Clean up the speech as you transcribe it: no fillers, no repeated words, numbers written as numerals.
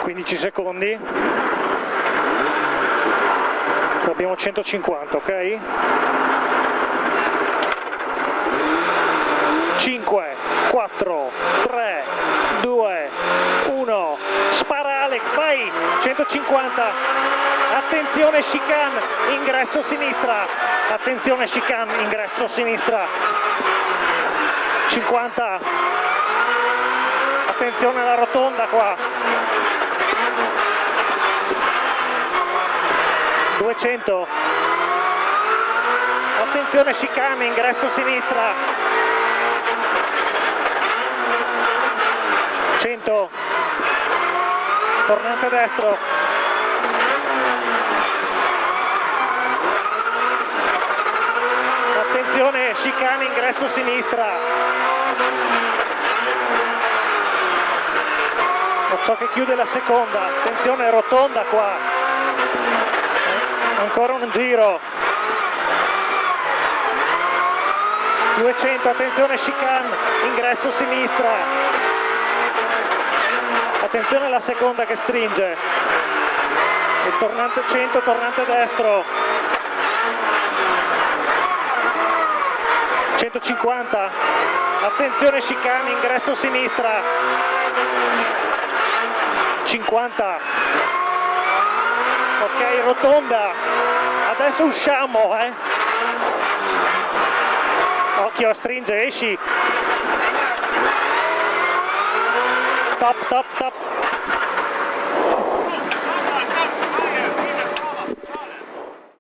15 secondi, abbiamo 150, ok? 5, 4, 3, 2, 1, spara Alex, vai! 150, attenzione chicane, ingresso sinistra, attenzione chicane, ingresso sinistra, 50, attenzione alla rotonda qua, 200, attenzione chicane, ingresso sinistra, 100, tornante destro, 'attenzione chicane, ingresso sinistra, ciò che chiude la seconda, attenzione rotonda qua, ancora un giro, 200, attenzione chicane, ingresso sinistra, attenzione alla seconda che stringe, il tornante 100, tornante destro, 150, attenzione chicane, ingresso sinistra, 50, ok, rotonda, adesso usciamo, occhio, stringe, esci, stop, stop, stop.